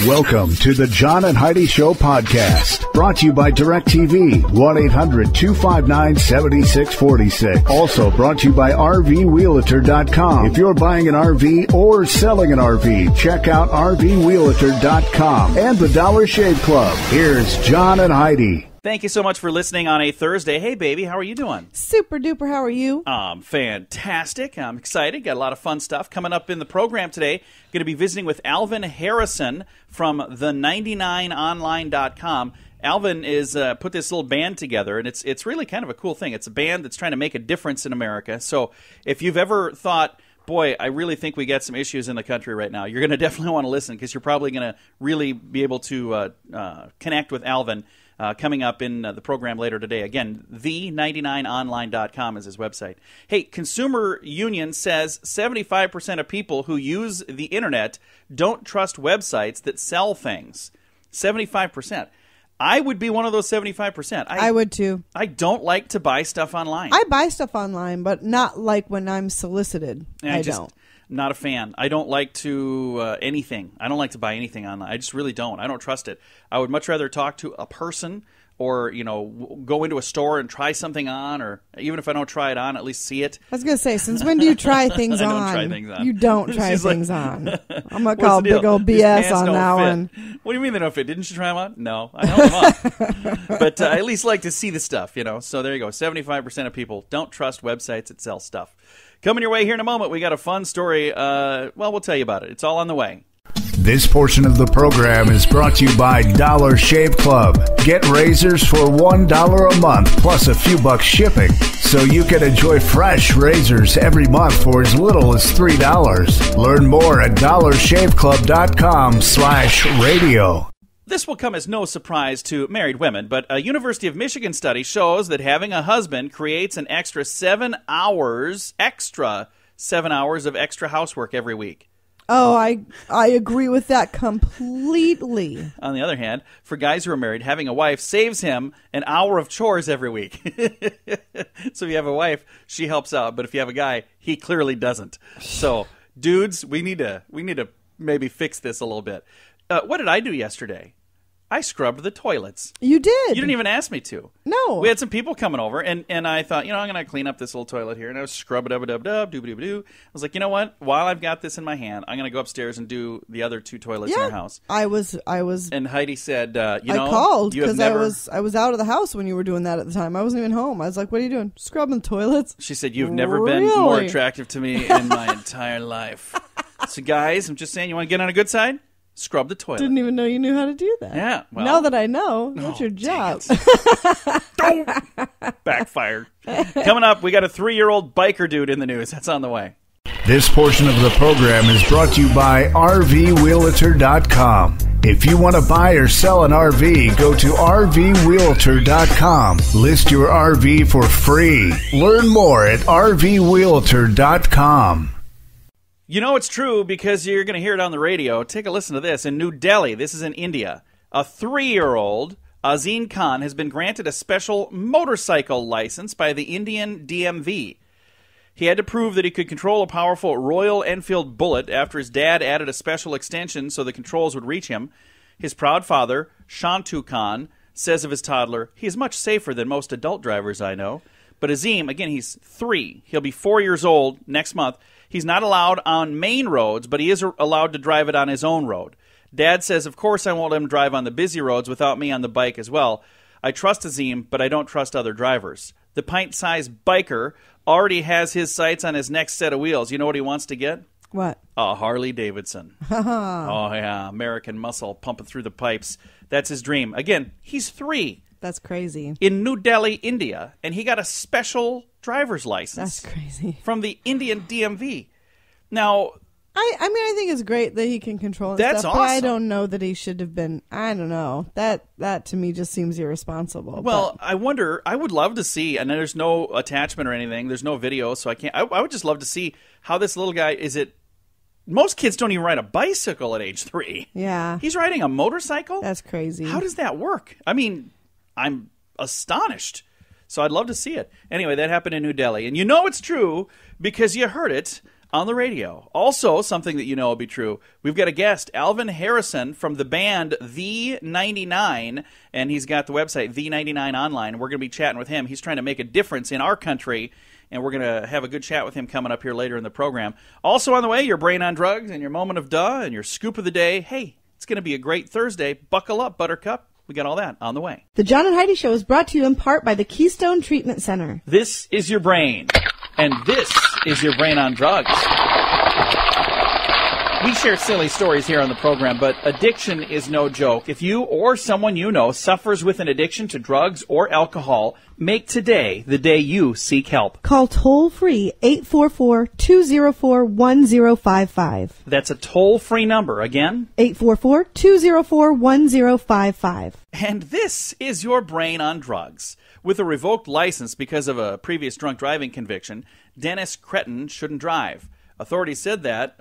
Welcome to the John and Heidi Show podcast, brought to you by DirecTV, 1-800-259-7646. Also brought to you by RVWheelator.com. If you're buying an RV or selling an RV, check out RVWheelator.com and the Dollar Shave Club. Here's John and Heidi. Thank you so much for listening on a Thursday. Hey, baby, how are you doing? Super duper, how are you? Fantastic. I'm excited. Got a lot of fun stuff coming up in the program today. Going to be visiting with AlvinHarrison from the99online.com. Alvin is put this little band together, and it's really kind of a cool thing. It's a band that's trying to make a difference in America. So if you've ever thought, boy, I really think we got some issues in the country right now, you're going to definitely want to listen, because you're probably going to really be able to connect with Alvin coming up in the program later today. Again, the99online.com is his website. Hey, Consumer Union says 75% of people who use the internet don't trust websites that sell things. 75%. I would be one of those 75%. I would too. I don't like to buy stuff online. I buy stuff online, but not like when I'm solicited. I don't. Not a fan. I don't like to anything. I don't like to buy anything online. I just really don't. I don't trust it. I would much rather talk to a person, or go into a store and try something on, or even if I don't try it on, at least see it. I was gonna say, since when do you try things on? I don't try things on. You don't try things on. I'm gonna call big old BS on that one. What do you mean they don't fit? Didn't you try them on? No, I held them on. But I at least like to see the stuff, So there you go. 75% of people don't trust websites that sell stuff. Coming your way here in a moment, we got a fun story. We'll tell you about it. It's all on the way. This portion of the program is brought to you by Dollar Shave Club. Get razors for $1 a month plus a few bucks shipping, so you can enjoy fresh razors every month for as little as $3. Learn more at dollarshaveclub.com/radio. This will come as no surprise to married women, but a University of Michigan study shows that having a husband creates an extra 7 hours of extra housework every week. Oh, I agree with that completely. On the other hand, for guys who are married, having a wife saves him an hour of chores every week. So if you have a wife, she helps out, but if you have a guy, he clearly doesn't. So, dudes, we need to maybe fix this a little bit. What did I do yesterday? I scrubbed the toilets. You did. You didn't even ask me to. No. We had some people coming over, and I thought, I'm going to clean up this little toilet here. And I was scrub-a-dub-a-dub-dub, dooba-dooba-doo. I was like, you know what? While I've got this in my hand, I'm going to go upstairs and do the other two toilets in our house. I was. And Heidi said, I called because I was out of the house when you were doing that at the time. I wasn't even home. I was like, what are you doing? Scrubbing toilets? She said, you've never been more attractive to me in my entire life. So, guys, I'm just saying, you want to get on a good side? Scrub the toilet. Didn't even know you knew how to do that. Yeah. Well, now that I know, what's your job? Backfired. Coming up, we got a 3-year-old biker dude in the news. That's on the way. This portion of the program is brought to you by RVWheelator.com. If you want to buy or sell an RV, go to RVWheelator.com. List your RV for free. Learn more at RVWheelator.com. It's true, because you're going to hear it on the radio. Take a listen to this. In New Delhi, this is in India, a 3-year-old, Azim Khan, has been granted a special motorcycle license by the Indian DMV. He had to prove that he could control a powerful Royal Enfield Bullet after his dad added a special extension so the controls would reach him. His proud father, Shantu Khan, says of his toddler, "He is much safer than most adult drivers I know." But Azim, again, he's 3. He'll be 4 years old next month. He's not allowed on main roads, but he is allowed to drive it on his own road. Dad says, of course I won't let him drive on the busy roads without me on the bike as well. I trust Azim, but I don't trust other drivers. The pint-sized biker already has his sights on his next set of wheels. You know what he wants to get? What? A Harley Davidson. Oh, yeah, American muscle pumping through the pipes. That's his dream. Again, he's 3. That's crazy. In New Delhi, India, and he got a special driver's license. That's crazy. From the Indian DMV. Now, I think it's great that he can control that's stuff, awesome. But I don't know that he should have been. I don't know. That to me just seems irresponsible. Well, I wonder. I would love to see, and there's no attachment or anything. There's no video, so I can't. I would just love to see how this little guy is. Most kids don't even ride a bicycle at age 3. Yeah, he's riding a motorcycle. That's crazy. How does that work? I mean, I'm astonished. So I'd love to see it. Anyway, that happened in New Delhi. And you know it's true because you heard it on the radio. Also, something that you know will be true, we've got a guest, AlvinHarrison, from the band The 99, and he's got the website The 99 Online. We're going to be chatting with him. He's trying to make a difference in our country, and we're going to have a good chat with him coming up here later in the program. Also on the way, your Brain on Drugs and your Moment of Duh and your Scoop of the Day. Hey, it's going to be a great Thursday. Buckle up, Buttercup. We got all that on the way. The John and Heidi Show is brought to you in part by the Keystone Treatment Center. This is your brain, and this is your Brain on Drugs. We share silly stories here on the program, but addiction is no joke. If you or someone you know suffers with an addiction to drugs or alcohol, make today the day you seek help. Call toll-free 844-204-1055. That's a toll-free number. Again? 844-204-1055. And this is your Brain on Drugs. With a revoked license because of a previous drunk driving conviction, Dennis Cretton shouldn't drive. Authorities said that.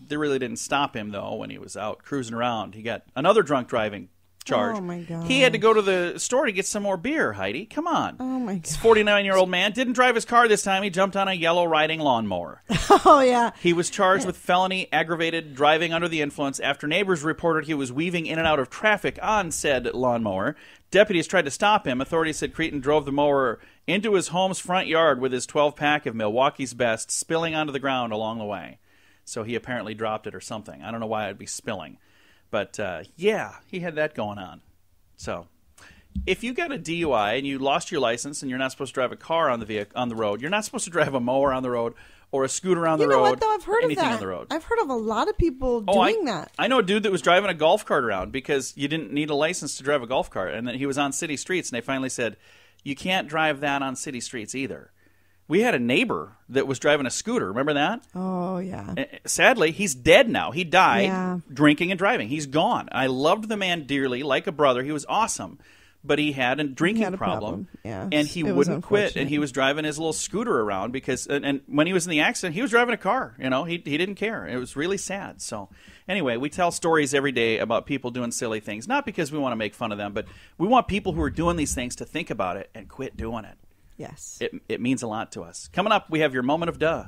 They really didn't stop him, though, when he was out cruising around. He got another drunk driving charge. Oh, my God. He had to go to the store to get some more beer, Heidi. Come on. Oh, my God. This 49-year-old man didn't drive his car this time. He jumped on a yellow riding lawnmower. Oh, yeah. He was charged with felony aggravated driving under the influence after neighbors reported he was weaving in and out of traffic on said lawnmower. Deputies tried to stop him. Authorities said Creighton drove the mower into his home's front yard with his 12-pack of Milwaukee's Best spilling onto the ground along the way. So he apparently dropped it or something. I don't know why it'd be spilling. But, yeah, he had that going on. So if you got a DUI and you lost your license and you're not supposed to drive a car on the road, you're not supposed to drive a mower on the road or a scooter on the road. You know what, though? I've heard of that. On the road. I've heard of a lot of people doing that. I know a dude that was driving a golf cart around because you didn't need a license to drive a golf cart. And then he was on city streets, and they finally said, you can't drive that on city streets either. We had a neighbor that was driving a scooter. Remember that? Oh, yeah. Sadly, he's dead now. He died drinking and driving. He's gone. I loved the man dearly, like a brother. He was awesome. But he had a drinking problem. Yeah. And he wouldn't quit. And he was driving his little scooter around because, and when he was in the accident, he was driving a car. You know, he didn't care. It was really sad. So anyway, we tell stories every day about people doing silly things, not because we want to make fun of them, but we want people who are doing these things to think about it and quit doing it. Yes. It means a lot to us. Coming up, we have your Moment of Duh.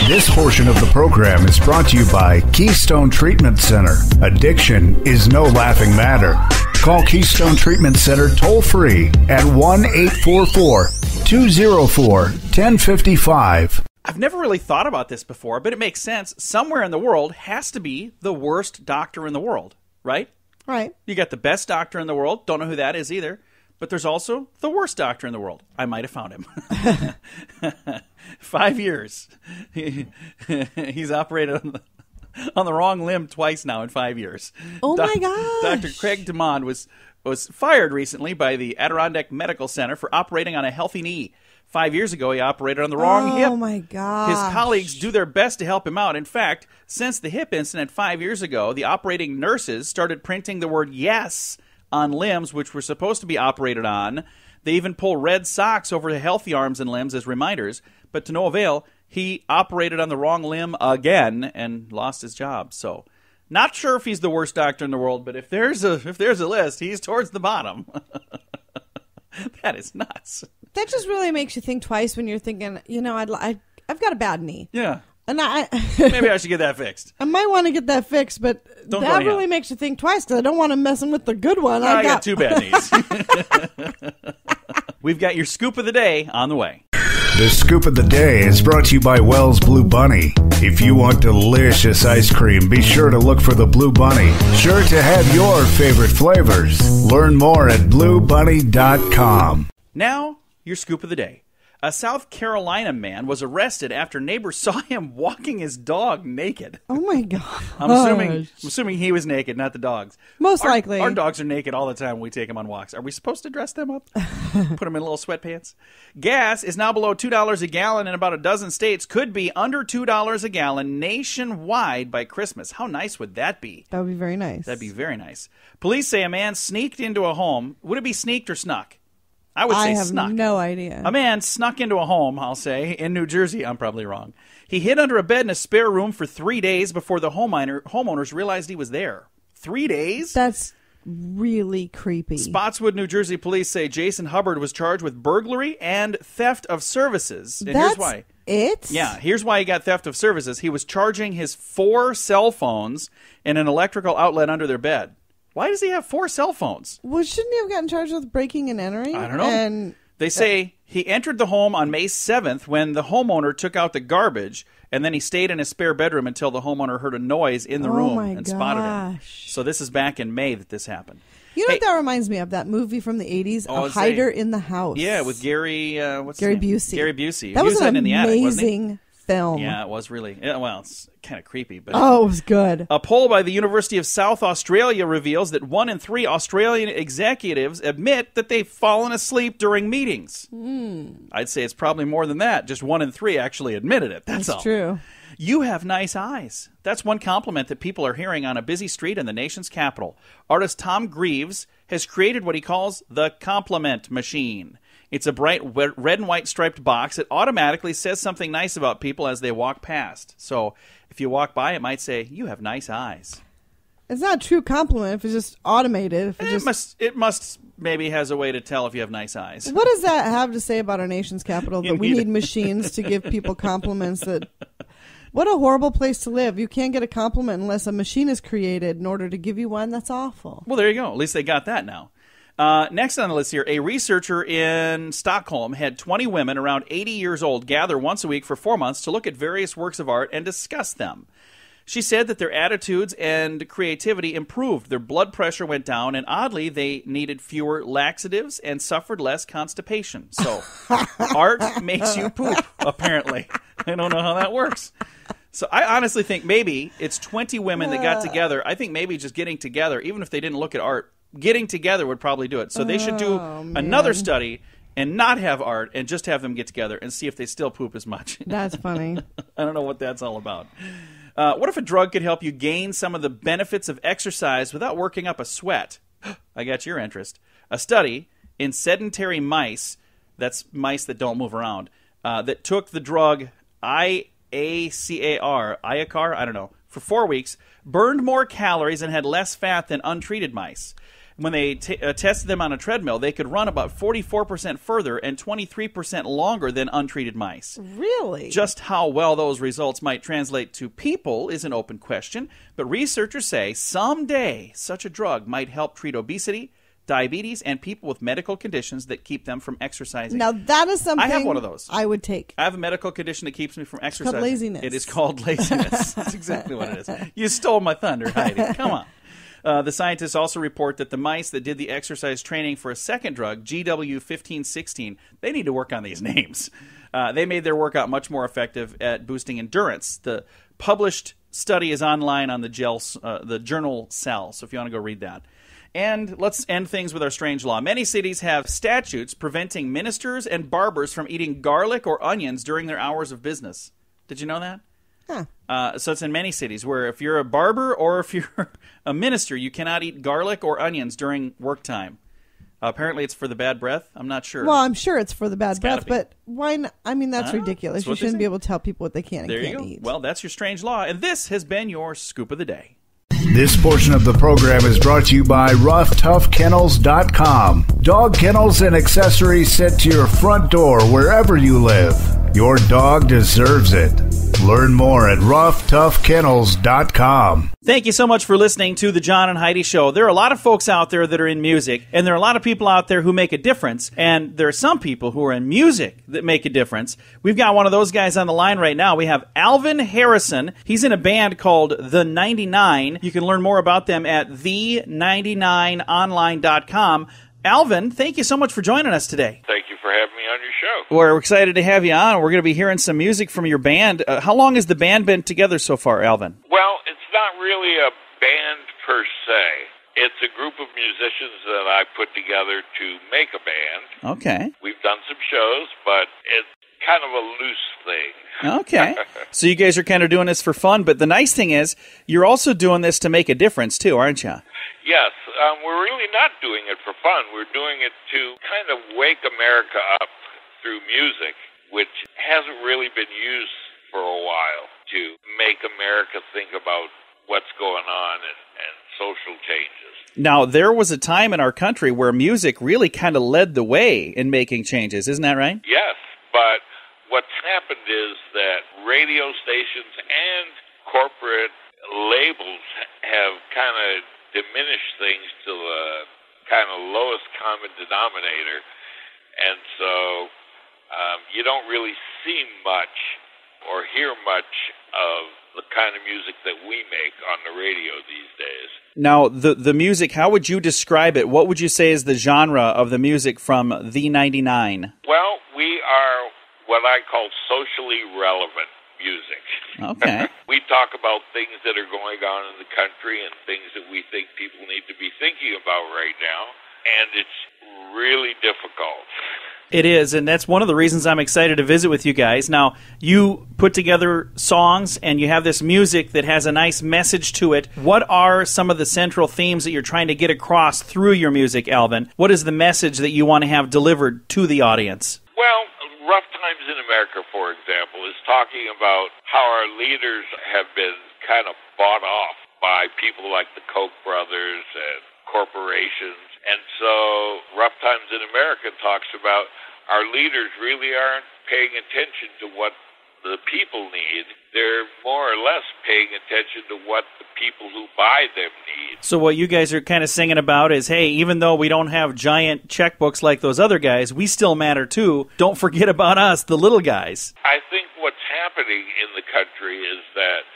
This portion of the program is brought to you by Keystone Treatment Center. Addiction is no laughing matter. Call Keystone Treatment Center toll-free at 1-844-204-1055. I've never really thought about this before, but it makes sense. Somewhere in the world has to be the worst doctor in the world, right? Right. You got the best doctor in the world. Don't know who that is either. But there's also the worst doctor in the world. I might have found him. 5 years. He's operated on the wrong limb twice now in 5 years. Oh, my gosh. Dr. Craig DeMond was fired recently by the Adirondack Medical Center for operating on a healthy knee. 5 years ago, he operated on the wrong hip. Oh, my God. His colleagues do their best to help him out. In fact, since the hip incident 5 years ago, the operating nurses started printing the word yes on limbs which were supposed to be operated on. They even pull red socks over the healthy arms and limbs as reminders. But to no avail, he operated on the wrong limb again and lost his job. So, not sure if he's the worst doctor in the world, but if there's a list, he's towards the bottom. That is nuts. That just really makes you think twice when you're thinking, you know, I've got a bad knee. Yeah. And maybe I should get that fixed. I might want to get that fixed, but that really makes you think twice because I don't want to mess with the good one. I got two bad knees. We've got your Scoop of the Day on the way. The Scoop of the Day is brought to you by Wells Blue Bunny. If you want delicious ice cream, be sure to look for the Blue Bunny. Sure to have your favorite flavors. Learn more at bluebunny.com. Now, your Scoop of the Day. A South Carolina man was arrested after neighbors saw him walking his dog naked. Oh, my God. I'm assuming he was naked, not the dogs. Most likely. Our dogs are naked all the time when we take them on walks. Are we supposed to dress them up? Put them in little sweatpants? Gas is now below $2 a gallon in about a dozen states. Could be under $2 a gallon nationwide by Christmas. How nice would that be? That would be very nice. That'd be very nice. Police say a man sneaked into a home. Would it be sneaked or snuck? I would say snuck. I have no idea. A man snuck into a home, I'll say, in New Jersey. I'm probably wrong. He hid under a bed in a spare room for 3 days before the homeowners realized he was there. 3 days? That's really creepy. Spotswood, New Jersey police say Jason Hubbard was charged with burglary and theft of services. And That's here's why. It? Yeah, here's why he got theft of services. He was charging his 4 cell phones in an electrical outlet under their bed. Why does he have 4 cell phones? Well, shouldn't he have gotten charged with breaking and entering? I don't know. They say he entered the home on May 7th when the homeowner took out the garbage, and then he stayed in his spare bedroom until the homeowner heard a noise in the room and spotted him. So this is back in May that this happened. You know what that reminds me of? That movie from the 80s, A Hider in the House. Yeah, with Gary Busey. Gary Busey. That was an in the attic, wasn't he? amazing film. Yeah, it was really. Yeah, well, it's kind of creepy. But it was good. A poll by the University of South Australia reveals that 1 in 3 Australian executives admit that they've fallen asleep during meetings. I'd say it's probably more than that. Just 1 in 3 actually admitted it. That's all. That's true. You have nice eyes. That's one compliment that people are hearing on a busy street in the nation's capital. Artist Tom Greaves has created what he calls the compliment machine. It's a bright red and white striped box that automatically says something nice about people as they walk past. So if you walk by, it might say, "You have nice eyes." It's not a true compliment if it's just automated. It must maybe has a way to tell if you have nice eyes. What does that have to say about our nation's capital? That we need machines to give people compliments that... What a horrible place to live. You can't get a compliment unless a machine is created in order to give you one. That's awful. Well, there you go. At least they got that now. Next on the list here, a researcher in Stockholm had 20 women around 80 years old gather once a week for 4 months to look at various works of art and discuss them. She said that their attitudes and creativity improved. Their blood pressure went down, and oddly, they needed fewer laxatives and suffered less constipation. So art makes you poop, apparently. I don't know how that works. So I honestly think maybe it's 20 women that got together. I think maybe just getting together, even if they didn't look at art, getting together would probably do it. So they should do another study and not have art and just have them get together and see if they still poop as much. That's funny. I don't know what that's all about. What if a drug could help you gain some of the benefits of exercise without working up a sweat? I got your interest. A study in sedentary mice, that's mice that don't move around, that took the drug IACAR, I don't know, for 4 weeks, burned more calories and had less fat than untreated mice. When they tested them on a treadmill, they could run about 44% further and 23% longer than untreated mice. Really? Just how well those results might translate to people is an open question, but researchers say someday such a drug might help treat obesity, diabetes, and people with medical conditions that keep them from exercising. Now, that is something I have one of those. I would take. I have a medical condition that keeps me from exercising. It's called laziness. It is called laziness. That's exactly what it is. You stole my thunder, Heidi. Come on. The scientists also report that the mice that did the exercise training for a second drug, GW1516, they need to work on these names. They made their workout much more effective at boosting endurance. The published study is online on the journal Cell, so if you want to go read that. And let's end things with our strange law. Many cities have statutes preventing ministers and barbers from eating garlic or onions during their hours of business. Did you know that? Huh. So it's in many cities where if you're a barber or if you're a minister, you cannot eat garlic or onions during work time. Apparently it's for the bad breath. I'm not sure. Well, I'm sure it's for the bad breath, but why not? I mean, that's ridiculous. You shouldn't be able to tell people what they can and can't eat. Well, that's your strange law. And this has been your Scoop of the Day. This portion of the program is brought to you by RoughToughKennels.com. Dog kennels and accessories sent to your front door wherever you live. Your dog deserves it. Learn more at RoughToughKennels.com. Thank you so much for listening to the John and Heidi Show. There are a lot of folks out there that are in music, and there are a lot of people out there who make a difference, and there are some people who are in music that make a difference. We've got one of those guys on the line right now. We have AlvinHarrison. He's in a band called The 99. You can learn more about them at the99online.com. Alvin, thank you so much for joining us today. Thank you for having me on your show. We're excited to have you on. We're going to be hearing some music from your band. How long has the band been together so far, Alvin? Well, it's not really a band per se. It's a group of musicians that I put together to make a band. Okay. We've done some shows, but it's kind of a loose thing. Okay. So you guys are kind of doing this for fun, but the nice thing is you're also doing this to make a difference too, aren't you? Yes. We're really not doing it for fun. We're doing it to kind of wake America up through music, which hasn't really been used for a while, to make America think about what's going on and social changes. Now, there was a time in our country where music really kind of led the way in making changes. Isn't that right? Yes, but what's happened is that radio stations and corporate labels have kind of diminished things to the kind of lowest common denominator. And so you don't really see much or hear much of the kind of music that we make on the radio these days. Now, the music, how would you describe it? What would you say is the genre of the music from The 99? Well, we are what I call socially relevant music. Okay. We talk about things that are going on in the country and things that we think people need to be thinking about right now, and it's really difficult. It is, and that's one of the reasons I'm excited to visit with you guys. Now, you put together songs, and you have this music that has a nice message to it. What are some of the central themes that you're trying to get across through your music, Alvin? What is the message that you want to have delivered to the audience? Well, Rough Times in America, for example, is talking about how our leaders have been kind of bought off by people like the Koch brothers and corporations. And so Rough Times in America talks about our leaders really aren't paying attention to what the people need. They're more or less paying attention to what the people who buy them need. So what you guys are kind of singing about is, hey, even though we don't have giant checkbooks like those other guys, we still matter too. Don't forget about us, the little guys. I think what's happening in the country is that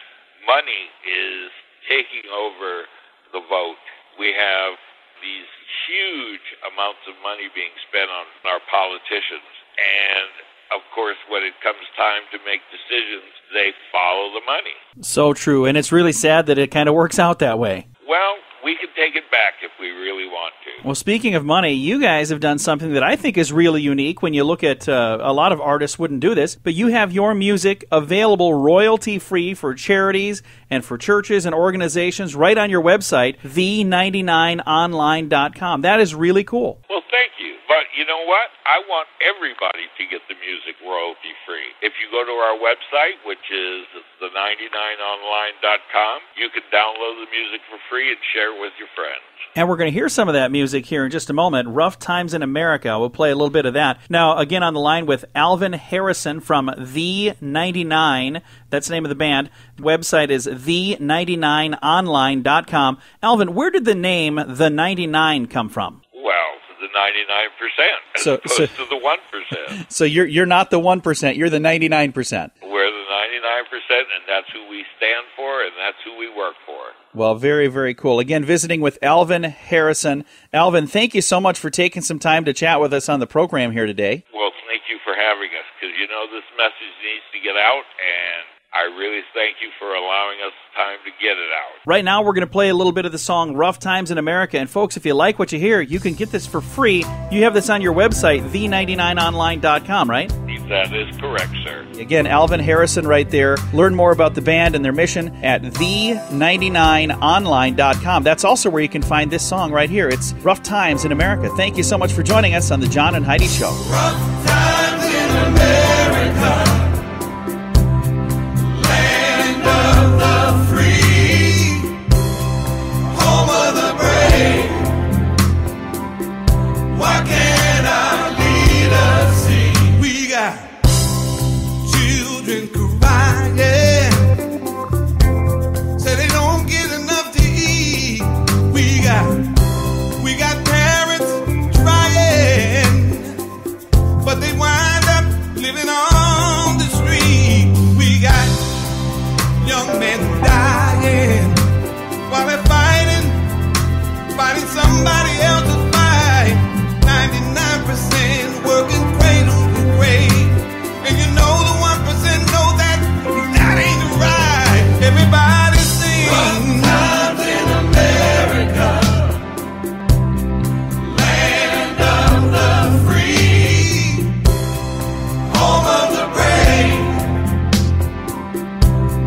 money is taking over the vote. We have these huge amounts of money being spent on our politicians. And, of course, when it comes time to make decisions, they follow the money. So true. And it's really sad that it kind of works out that way. Well, we can take it back if we really want to. Well, speaking of money, you guys have done something that I think is really unique. When you look at a lot of artists wouldn't do this, but you have your music available royalty-free for charities and for churches and organizations right on your website, the99online.com. That is really cool. Well, thank you. But you know what? I want everybody to get the music royalty-free. If you go to our website, which is the99online.com, you can download the music for free and share it with your friends. And we're going to hear some of that music here in just a moment. Rough Times in America. We'll play a little bit of that. Now, again, on the line with Alvin Harrison from The 99. That's the name of the band. The website is the99online.com. Alvin, where did the name The 99 come from? Well, the 99% as opposed to the 1%. So you're not the 1%. You're the 99%. We're the 99%, and that's who we stand for, and that's who we work for. Well, very, very cool. Again, visiting with Alvin Harrison. Alvin, thank you so much for taking some time to chat with us on the program here today. Well, thank you for having us, because, you know, this message needs to get out, and I really thank you for allowing us time to get it out. Right now, we're going to play a little bit of the song Rough Times in America. And folks, if you like what you hear, you can get this for free. You have this on your website, the99online.com, right? That is correct, sir. Again, Alvin Harrison right there. Learn more about the band and their mission at the99online.com. That's also where you can find this song right here. It's Rough Times in America. Thank you so much for joining us on the John and Heidi Show. Rough times in America. Why can't our leaders see? We got children crying, say they don't get enough to eat. We got parents trying, but they wind up living on the street. We got young men dying while they're fighting somebody else's fight. 99% working cradle to grave, and you know the 1% know that ain't right. Everybody sing Rough Times in America, land of the free, home of the brave.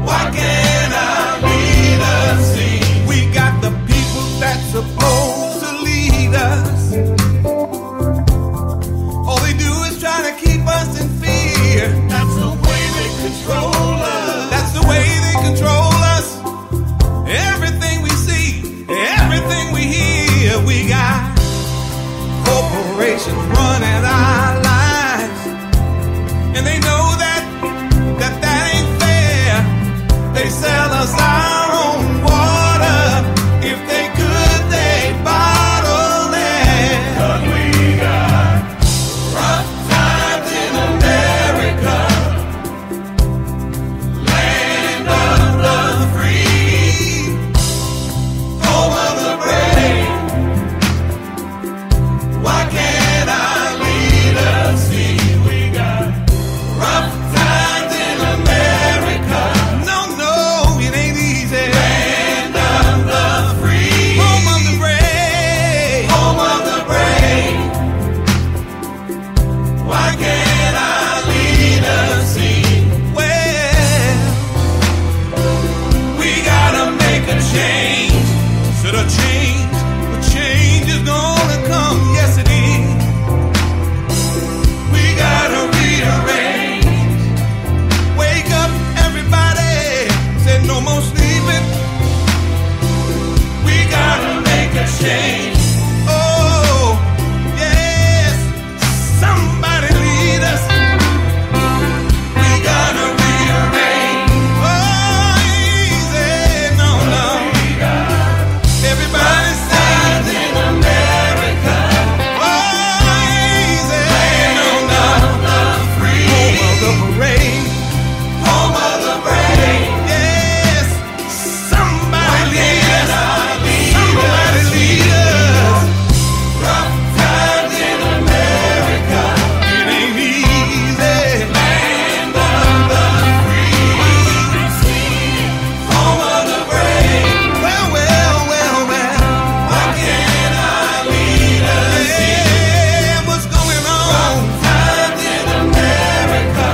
Why can't our leaders see? We got the people that's supposed to lead we got corporations running our lives, and they know that ain't fair. They sell us our own water. If they could, they'd bottle it. 'Cause we got rough times in America, land of the free, home of the brave. Why can't our leaders see we got rough times in America? No, it ain't easy. Land of the free, home of the brave, home of the brave. Why can't our leaders see? Well, we gotta make a change. Should a change is gonna come. Yes, it is. We gotta rearrange. Wake up, everybody. Said no more sleeping. We gotta make a change. Oh, yes. Somebody lead us. We gotta rearrange. Oh, easy. No. Everybody says in America. Oh, easy. No. Free. Home of the parade. Home of the brave. Yes. Somebody lead us. Somebody lead us. Rough times in America. It ain't easy. Land of the free. Home of the brave. Well. Why can't our leaders see? Yeah, what's going on? Rough times in America.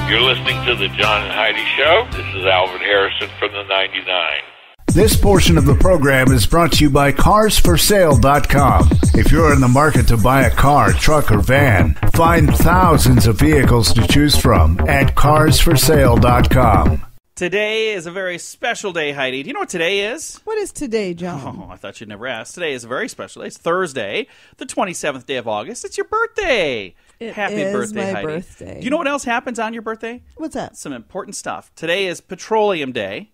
You're listening to the John and Heidi Show. This is Alvin Harrison from the 99. This portion of the program is brought to you by CarsForSale.com. If you're in the market to buy a car, truck, or van, find thousands of vehicles to choose from at CarsForSale.com. Today is a very special day, Heidi. Do you know what today is? What is today, John? Oh, I thought you'd never ask. Today is a very special day. It's Thursday, the 27th day of August. It's your birthday. Happy is birthday, my Heidi. birthday. Do you know what else happens on your birthday? What's that? Some important stuff. Today is Petroleum Day,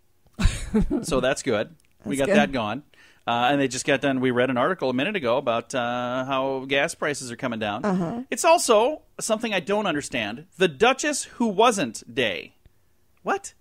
so that's good. We got good. that going. And they just got done. We read an article a minute ago about how gas prices are coming down. Uh-huh. It's also something I don't understand. The Duchess Who Wasn't Day. What?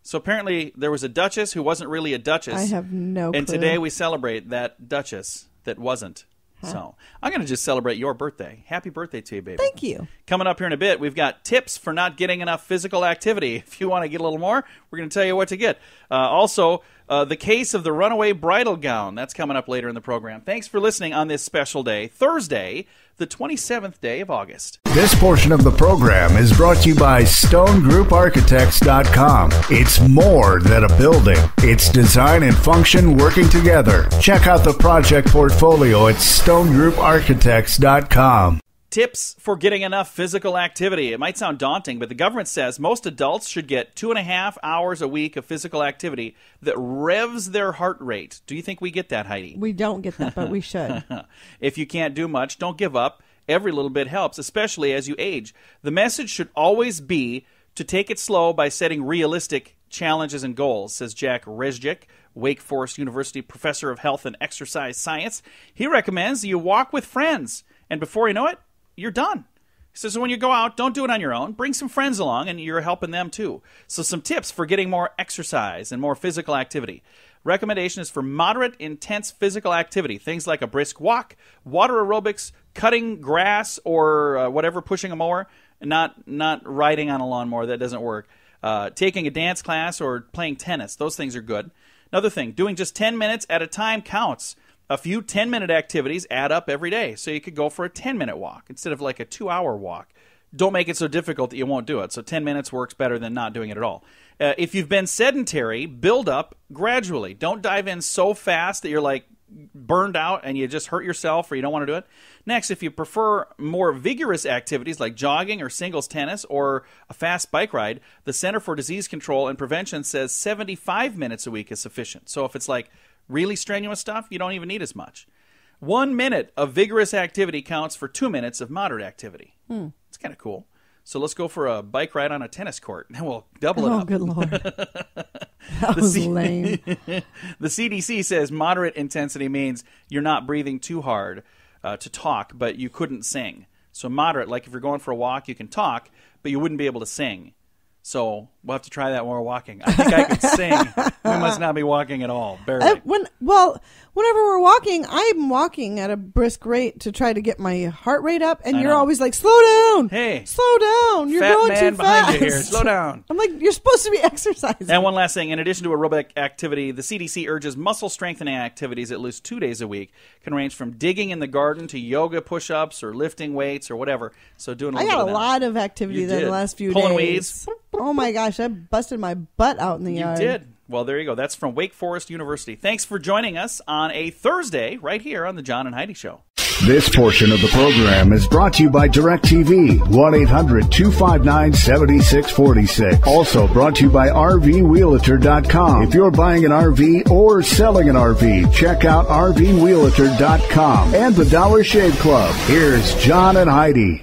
So apparently there was a duchess who wasn't really a duchess. I have no clue. And today we celebrate that duchess that wasn't. Huh. So I'm going to just celebrate your birthday. Happy birthday to you, baby. Thank you. Coming up here in a bit, we've got tips for not getting enough physical activity. If you want to get a little more, we're going to tell you what to get. Also, the case of the Runaway bridal gown. That's coming up later in the program. Thanks for listening on this special day, Thursday, the 27th day of August. This portion of the program is brought to you by StoneGroupArchitects.com. It's more than a building. It's design and function working together. Check out the project portfolio at StoneGroupArchitects.com. Tips for getting enough physical activity. It might sound daunting, but the government says most adults should get 2.5 hours a week of physical activity that revs their heart rate. Do you think we get that, Heidi? We don't get that, but we should. If you can't do much, don't give up. Every little bit helps, especially as you age. The message should always be to take it slow by setting realistic challenges and goals, says Jack Rezjik, Wake Forest University professor of health and exercise science. He recommends that you walk with friends, and before you know it, you're done. He says, so when you go out, don't do it on your own. Bring some friends along, and you're helping them too. So some tips for getting more exercise and more physical activity. Recommendation is for moderate, intense physical activity. Things like a brisk walk, water aerobics, cutting grass, or whatever, pushing a mower. Not riding on a lawnmower. That doesn't work. Taking a dance class or playing tennis. Those things are good. Another thing, doing just 10 minutes at a time counts. A few 10-minute activities add up every day, so you could go for a 10-minute walk instead of like a 2-hour walk. don't make it so difficult that you won't do it. So 10 minutes works better than not doing it at all. If you've been sedentary, build up gradually. Don't dive in so fast that you're like burned out and you just hurt yourself or you don't want to do it. Next, if you prefer more vigorous activities like jogging or singles tennis or a fast bike ride, the Center for Disease Control and Prevention says 75 minutes a week is sufficient. So if it's like really strenuous stuff, you don't even need as much. 1 minute of vigorous activity counts for 2 minutes of moderate activity. It's kind of cool. So let's go for a bike ride on a tennis court, and we'll double it up. Oh, good Lord. That was lame. The CDC says moderate intensity means you're not breathing too hard to talk, but you couldn't sing. So moderate, like if you're going for a walk, you can talk, but you wouldn't be able to sing. So we'll have to try that when we're walking. I think I could sing. We must not be walking at all, barely. Whenever we're walking, I'm walking at a brisk rate to try to get my heart rate up, and you're always like, slow down. Hey. Slow down. You're fat going man too behind fast. you here. Slow down. I'm like, you're supposed to be exercising. And one last thing. In addition to aerobic activity, the CDC urges muscle strengthening activities at least 2 days a week. Can range from digging in the garden to yoga push-ups or lifting weights or whatever. So doing a little bit of that. I got a lot of activity You the did. last few Pulling days. weeds. Oh my gosh, I busted my butt out in the yard. You did. Well, there you go. That's from Wake Forest University. Thanks for joining us on a Thursday right here on the John and Heidi Show. This portion of the program is brought to you by DirecTV, 1-800-259-7646. Also brought to you by RVWheelator.com. If you're buying an RV or selling an RV, check out RVWheelator.com and the Dollar Shave Club. Here's John and Heidi.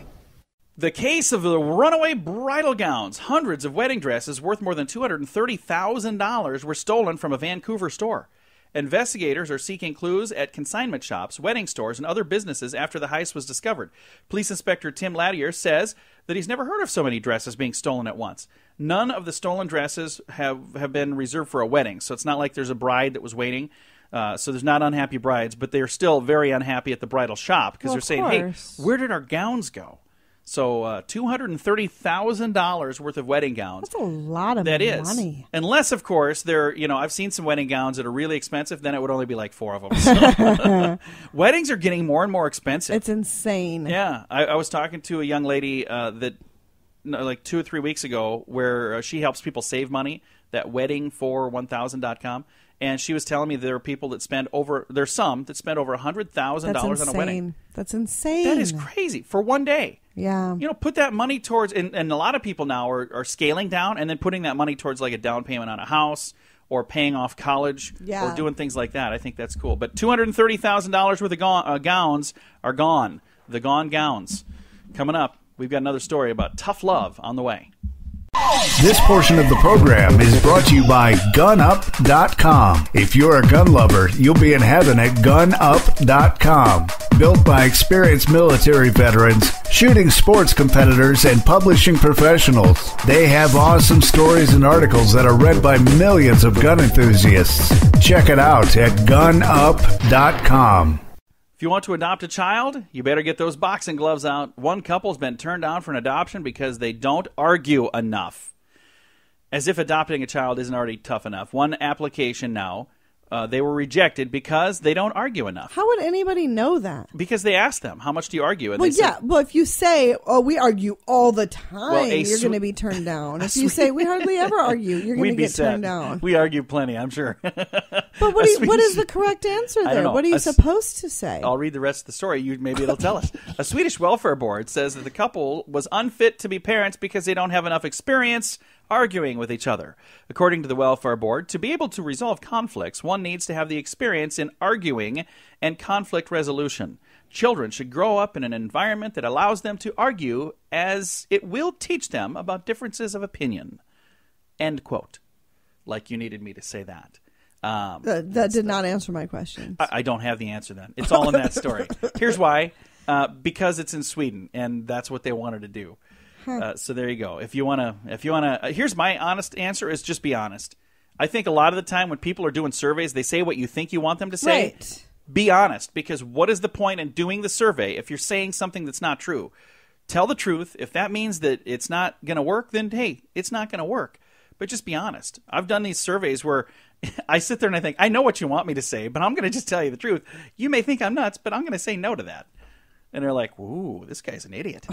The case of the Runaway bridal gowns. Hundreds of wedding dresses worth more than $230,000 were stolen from a Vancouver store. Investigators are seeking clues at consignment shops, wedding stores, and other businesses after the heist was discovered. Police Inspector Tim Lattier says that he's never heard of so many dresses being stolen at once. None of the stolen dresses have been reserved for a wedding, so it's not like there's a bride that was waiting. So there's not unhappy brides, but they're still very unhappy at the bridal shop because they're saying, hey, where did our gowns go? So $230,000 worth of wedding gowns. That's a lot of money. That is. Unless, of course, I've seen some wedding gowns that are really expensive. Then it would only be like 4 of them. So. Weddings are getting more and more expensive. It's insane. Yeah. I was talking to a young lady like 2 or 3 weeks ago where she helps people save money, that weddingfor1000.com. And she was telling me there are people that spend over $100,000 on a wedding. That's insane. That is crazy for one day. Yeah. Put that money towards, and a lot of people now are scaling down and then putting that money towards like a down payment on a house or paying off college or doing things like that. I think that's cool. But $230,000 worth of gowns are gone. The gone gowns. Coming up, we've got another story about tough love on the way. This portion of the program is brought to you by GunUp.com. If you're a gun lover, you'll be in heaven at GunUp.com. Built by experienced military veterans, shooting sports competitors, and publishing professionals. They have awesome stories and articles that are read by millions of gun enthusiasts. Check it out at GunUp.com. If you want to adopt a child, you better get those boxing gloves out. One couple's been turned down for an adoption because they don't argue enough. As if adopting a child isn't already tough enough. One application now, they were rejected because they don't argue enough. How would anybody know that? Because they asked them, how much do you argue? And well, they said, well, if you say, we argue all the time, you're going to be turned down. If you say, we hardly ever argue, you're going to get turned down. We argue plenty, I'm sure. But what is the correct answer there? What are you supposed to say? I'll read the rest of the story. Maybe it'll tell us. A Swedish welfare board says that the couple was unfit to be parents because they don't have enough experience arguing with each other. According to the welfare board, to be able to resolve conflicts, one needs to have the experience in arguing and conflict resolution. Children should grow up in an environment that allows them to argue, as it will teach them about differences of opinion. End quote. Like you needed me to say that. That did not answer my question. I don't have the answer then. It's all in that story. Here's why. Because it's in Sweden, and that's what they wanted to do. So there you go. If you wanna, here's my honest answer: is just be honest. I think a lot of the time when people are doing surveys, they say what you think you want them to say. Right. Be honest, because what is the point in doing the survey if you're saying something that's not true? Tell the truth. If that means that it's not going to work, then hey, it's not going to work. But just be honest. I've done these surveys where I sit there and I think, I know what you want me to say, but I'm going to just tell you the truth. You may think I'm nuts, but I'm going to say no to that. And they're like, ooh, this guy's an idiot.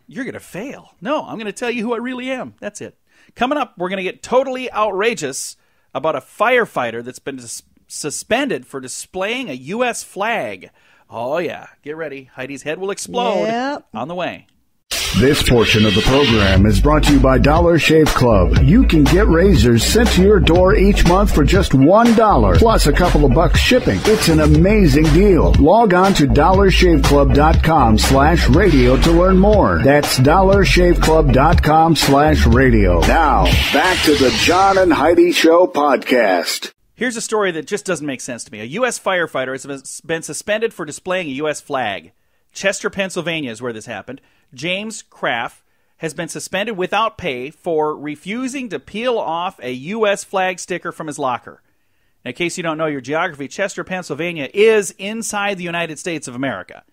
You're going to fail. No, I'm going to tell you who I really am. That's it. Coming up, we're going to get totally outrageous about a firefighter that's been suspended for displaying a U.S. flag. Oh, yeah. Get ready. Heidi's head will explode on the way. This portion of the program is brought to you by Dollar Shave Club. You can get razors sent to your door each month for just $1, plus a couple of bucks shipping. It's an amazing deal. Log on to dollarshaveclub.com/radio to learn more. That's dollarshaveclub.com/radio. Now, back to the John and Heidi Show podcast. Here's a story that just doesn't make sense to me. A U.S. firefighter has been suspended for displaying a U.S. flag. Chester, Pennsylvania is where this happened. James Kraft has been suspended without pay for refusing to peel off a U.S. flag sticker from his locker. Now, in case you don't know your geography, Chester, Pennsylvania is inside the United States of America.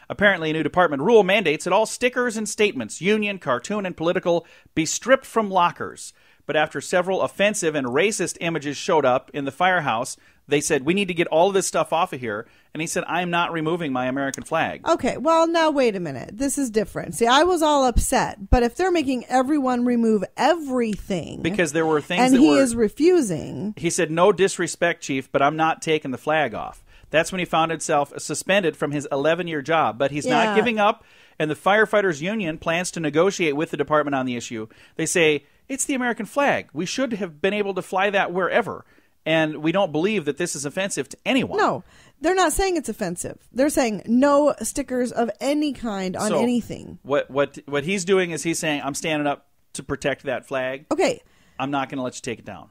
Apparently, a new department rule mandates that all stickers and statements, union, cartoon, and political, be stripped from lockers. But after several offensive and racist images showed up in the firehouse, they said, we need to get all of this stuff off of here. And he said, I'm not removing my American flag. Okay, well, now wait a minute. This is different. See, I was all upset. But if they're making everyone remove everything. Because there were things and that he is refusing. He said, no disrespect, Chief, but I'm not taking the flag off. That's when he found himself suspended from his 11-year job. But he's not giving up. And the firefighters union plans to negotiate with the department on the issue. They say, it's the American flag. We should have been able to fly that wherever. And we don't believe that this is offensive to anyone. No, they're not saying it's offensive. They're saying no stickers of any kind on anything. What he's doing is he's saying, I'm standing up to protect that flag. Okay. I'm not going to let you take it down.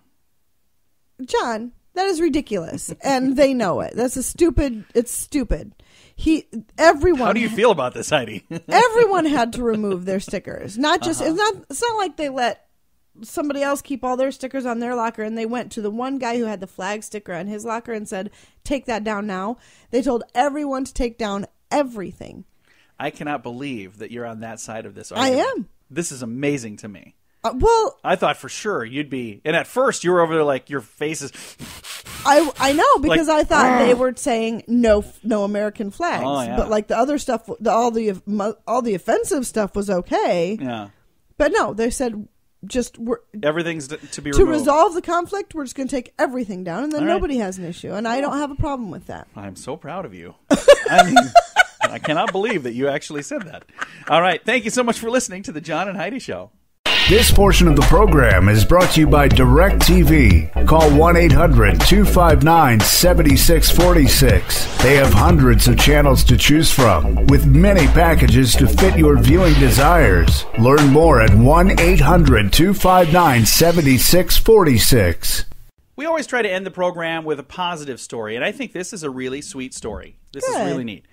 John, that is ridiculous. And they know it. It's stupid. Everyone. How do you feel about this, Heidi? Everyone had to remove their stickers. Not just, it's not like they let somebody else keep all their stickers on their locker, and they went to the one guy who had the flag sticker on his locker and said, take that down now. They told everyone to take down everything. I cannot believe that you're on that side of this argument. I am. This is amazing to me. Well, I thought for sure you'd be, and at first you were over there like your face is. I know, because I thought they were saying no American flags, but like the other stuff, all the offensive stuff was okay. Yeah, but no, they said everything's to be removed. To resolve the conflict, we're just going to take everything down, and then nobody has an issue, and I don't have a problem with that. I'm so proud of you. I mean, I cannot believe that you actually said that. All right, thank you so much for listening to the John and Heidi Show. This portion of the program is brought to you by DirecTV. Call 1-800-259-7646. They have hundreds of channels to choose from, with many packages to fit your viewing desires. Learn more at 1-800-259-7646. We always try to end the program with a positive story, and I think this is a really sweet story. This is really neat.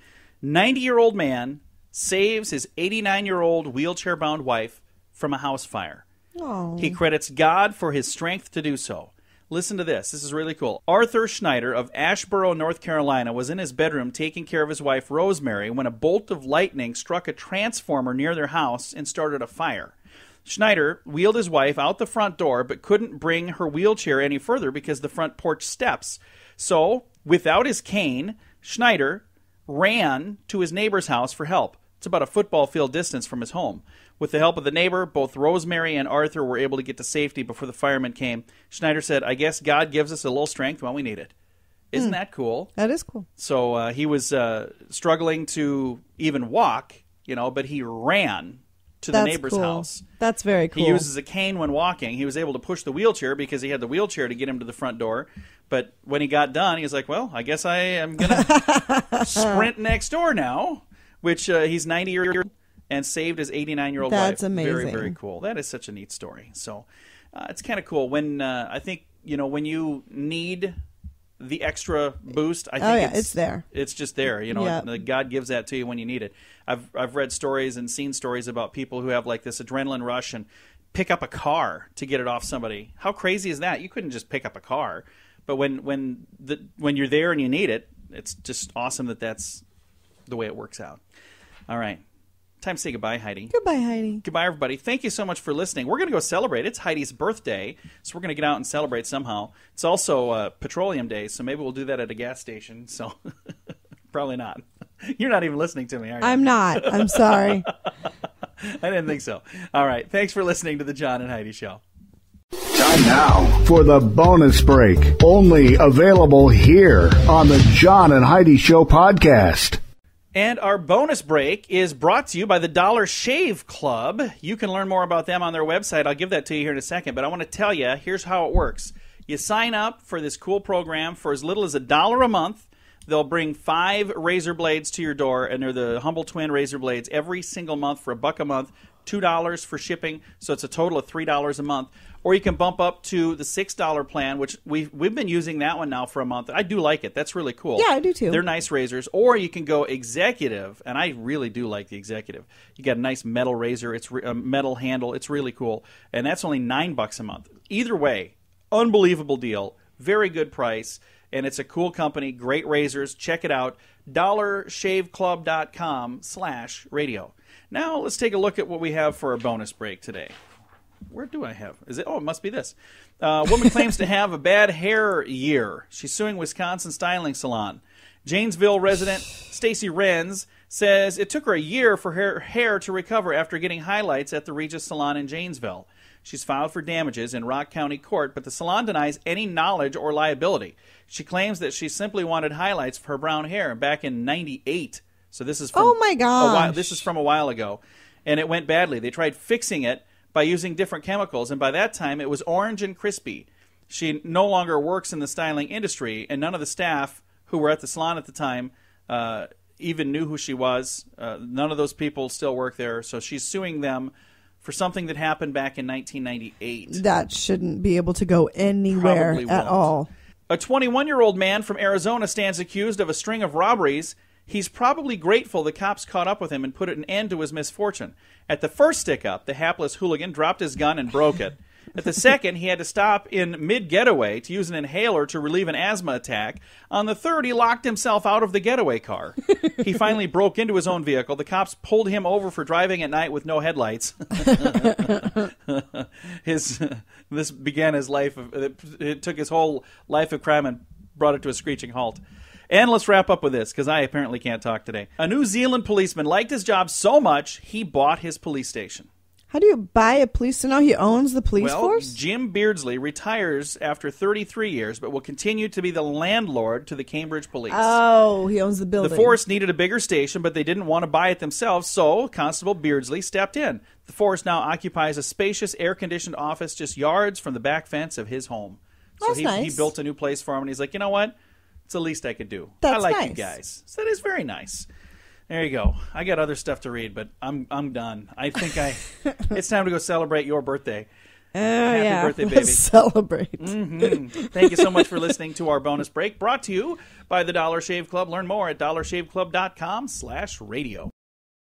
90-year-old man saves his 89-year-old wheelchair-bound wife from a house fire. Oh. He credits God for his strength to do so. Listen to this. This is really cool. Arthur Schneider of Asheboro, North Carolina, was in his bedroom taking care of his wife, Rosemary, when a bolt of lightning struck a transformer near their house and started a fire. Schneider wheeled his wife out the front door, but couldn't bring her wheelchair any further because the front porch steps. So, without his cane, Schneider ran to his neighbor's house for help. It's about a football field distance from his home. With the help of the neighbor, both Rosemary and Arthur were able to get to safety before the firemen came. Schneider said, I guess God gives us a little strength when we need it. Isn't that cool? That is cool. So he was struggling to even walk, but he ran to the neighbor's house. That's very cool. He uses a cane when walking. He was able to push the wheelchair because he had the wheelchair to get him to the front door. But when he got done, he was like, well, I guess I am going to sprint next door now, which he's 90 years old. And saved his 89-year-old wife. That's amazing. Very, very cool. That is such a neat story. So it's kind of cool. When I think, when you need the extra boost, I think it's there. It's just there. God gives that to you when you need it. I've read stories and seen stories about people who have like this adrenaline rush and pick up a car to get it off somebody. How crazy is that? You couldn't just pick up a car. But when you're there and you need it, it's just awesome that that's the way it works out. All right. Time to say goodbye, Heidi. Goodbye, Heidi. Goodbye, everybody. Thank you so much for listening. We're going to go celebrate. It's Heidi's birthday, so we're going to get out and celebrate somehow. It's also Petroleum Day, so maybe we'll do that at a gas station. So Probably not. You're not even listening to me, are you? I'm not. I'm sorry. I didn't think so. All right. Thanks for listening to the John and Heidi Show. Time now for the bonus break. Only available here on the John and Heidi Show podcast. And our bonus break is brought to you by the Dollar Shave Club. You can learn more about them on their website. I'll give that to you here in a second. But I want to tell you, here's how it works. You sign up for this cool program for as little as $1 a month. They'll bring 5 razor blades to your door, and they're the Humble Twin razor blades every single month for $1 a month, $2 for shipping, so it's a total of $3 a month. Or you can bump up to the $6 plan, which we've been using that one now for a month. I do like it. That's really cool. Yeah, I do too. They're nice razors. Or you can go executive, and I really do like the executive. You got a nice metal razor. It's a metal handle. It's really cool, and that's only $9 a month. Either way, unbelievable deal. Very good price. And it's a cool company, great razors. Check it out, dollarshaveclub.com/radio. Now let's take a look at what we have for our bonus break today. Where do I have? Is it? Oh, it must be this. Woman claims to have a bad hair year. She's suing Wisconsin styling salon. Janesville resident Stacy Renz says it took her a year for her hair to recover after getting highlights at the Regis Salon in Janesville. She's filed for damages in Rock County Court, but the salon denies any knowledge or liability. She claims that she simply wanted highlights for her brown hair back in '98. So this is from Oh my gosh. This is from a while ago, and it went badly. They tried fixing it by using different chemicals, and by that time it was orange and crispy. She no longer works in the styling industry, and none of the staff who were at the salon at the time even knew who she was. None of those people still work there, so she's suing them for something that happened back in 1998. That shouldn't be able to go anywhere Probably at won't. all. A 21-year-old man from Arizona stands accused of a string of robberies. He's probably grateful the cops caught up with him and put an end to his misfortune. At the first stick-up, the hapless hooligan dropped his gun and broke it. At the second, he had to stop in mid-getaway to use an inhaler to relieve an asthma attack. On the third, he locked himself out of the getaway car. He finally broke into his own vehicle. The cops pulled him over for driving at night with no headlights. This began his life. It took his whole life of crime and brought it to a screeching halt. And let's wrap up with this, because I apparently can't talk today. A New Zealand policeman liked his job so much, he bought his police station. How do you buy a police station? Now he owns the police force? Jim Beardsley retires after 33 years, but will continue to be the landlord to the Cambridge Police. Oh, he owns the building. The force needed a bigger station, but they didn't want to buy it themselves, so Constable Beardsley stepped in. The force now occupies a spacious, air-conditioned office just yards from the back fence of his home. So That's he nice. built a new place for him, and he's like, you know what? It's the least I could do. That's I like you nice. guys. So that is very nice. There you go. I got other stuff to read, but I'm done. I think it's time to go celebrate your birthday. Happy birthday, baby. Let's celebrate. Thank you so much for listening to our bonus break, brought to you by the Dollar Shave Club. Learn more at dollarshaveclub.com/radio.